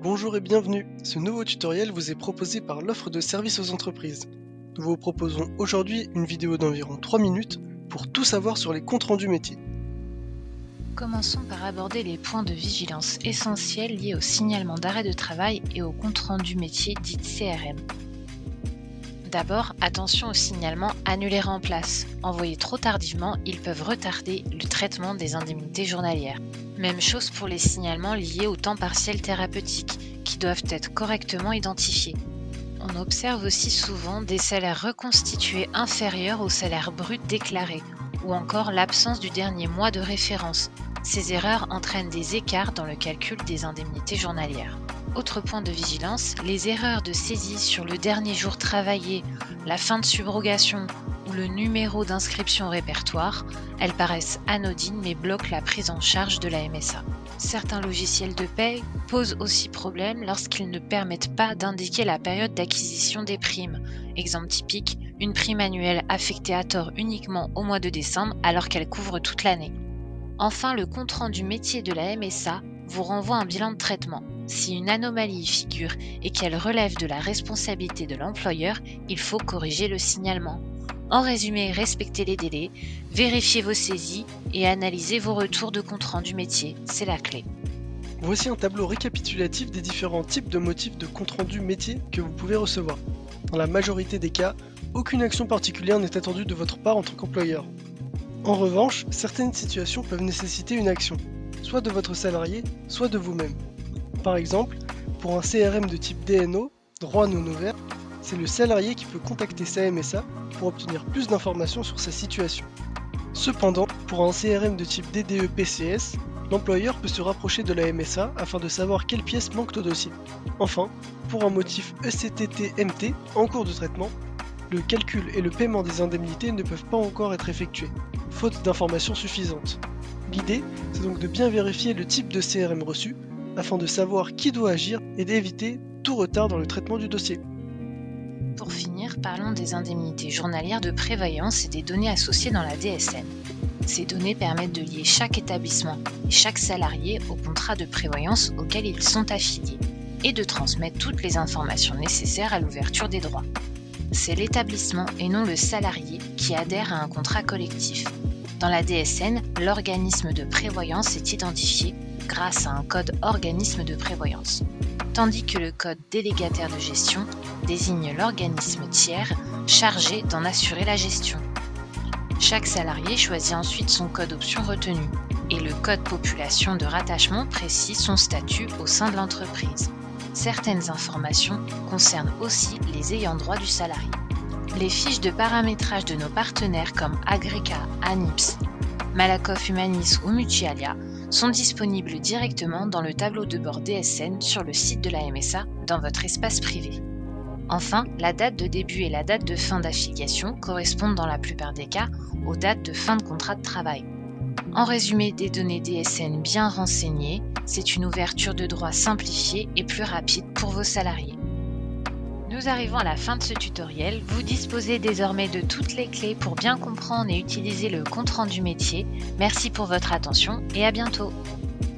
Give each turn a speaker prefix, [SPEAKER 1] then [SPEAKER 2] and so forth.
[SPEAKER 1] Bonjour et bienvenue. Ce nouveau tutoriel vous est proposé par l'offre de services aux entreprises. Nous vous proposons aujourd'hui une vidéo d'environ 3 minutes pour tout savoir sur les comptes rendus métiers.
[SPEAKER 2] Commençons par aborder les points de vigilance essentiels liés au signalement d'arrêt de travail et au compte rendu métier dit CRM. D'abord, attention aux signalements annulés en place. Envoyés trop tardivement, ils peuvent retarder le traitement des indemnités journalières. Même chose pour les signalements liés au temps partiel thérapeutique, qui doivent être correctement identifiés. On observe aussi souvent des salaires reconstitués inférieurs au salaire brut déclaré, ou encore l'absence du dernier mois de référence. Ces erreurs entraînent des écarts dans le calcul des indemnités journalières. Autre point de vigilance, les erreurs de saisie sur le dernier jour travaillé, la fin de subrogation ou le numéro d'inscription au répertoire, elles paraissent anodines mais bloquent la prise en charge de la MSA. Certains logiciels de paie posent aussi problème lorsqu'ils ne permettent pas d'indiquer la période d'acquisition des primes. Exemple typique, une prime annuelle affectée à tort uniquement au mois de décembre alors qu'elle couvre toute l'année. Enfin, le compte rendu métier de la MSA vous renvoie un bilan de traitement. Si une anomalie y figure et qu'elle relève de la responsabilité de l'employeur, il faut corriger le signalement. En résumé, respectez les délais, vérifiez vos saisies et analysez vos retours de compte rendu métier, c'est la clé.
[SPEAKER 1] Voici un tableau récapitulatif des différents types de motifs de compte rendu métier que vous pouvez recevoir. Dans la majorité des cas, aucune action particulière n'est attendue de votre part en tant qu'employeur. En revanche, certaines situations peuvent nécessiter une action, soit de votre salarié, soit de vous-même. Par exemple, pour un CRM de type DNO, droit non ouvert, c'est le salarié qui peut contacter sa MSA pour obtenir plus d'informations sur sa situation. Cependant, pour un CRM de type DDE-PCS, l'employeur peut se rapprocher de la MSA afin de savoir quelles pièces manquent au dossier. Enfin, pour un motif ECTT-MT en cours de traitement, le calcul et le paiement des indemnités ne peuvent pas encore être effectués, faute d'informations suffisantes. L'idée, c'est donc de bien vérifier le type de CRM reçu, afin de savoir qui doit agir et d'éviter tout retard dans le traitement du dossier.
[SPEAKER 2] Pour finir, parlons des indemnités journalières de prévoyance et des données associées dans la DSN. Ces données permettent de lier chaque établissement et chaque salarié au contrat de prévoyance auquel ils sont affiliés et de transmettre toutes les informations nécessaires à l'ouverture des droits. C'est l'établissement et non le salarié qui adhère à un contrat collectif. Dans la DSN, l'organisme de prévoyance est identifié grâce à un code organisme de prévoyance, tandis que le code délégataire de gestion désigne l'organisme tiers chargé d'en assurer la gestion. Chaque salarié choisit ensuite son code option retenu et le code population de rattachement précise son statut au sein de l'entreprise. Certaines informations concernent aussi les ayants droit du salarié. Les fiches de paramétrage de nos partenaires comme Agrica, Anips, Malakoff Humanis ou Mutualia sont disponibles directement dans le tableau de bord DSN sur le site de la MSA dans votre espace privé. Enfin, la date de début et la date de fin d'affiliation correspondent dans la plupart des cas aux dates de fin de contrat de travail. En résumé, des données DSN bien renseignées, c'est une ouverture de droit simplifiée et plus rapide pour vos salariés. Nous arrivons à la fin de ce tutoriel. Vous disposez désormais de toutes les clés pour bien comprendre et utiliser le compte rendu métier. Merci pour votre attention et à bientôt.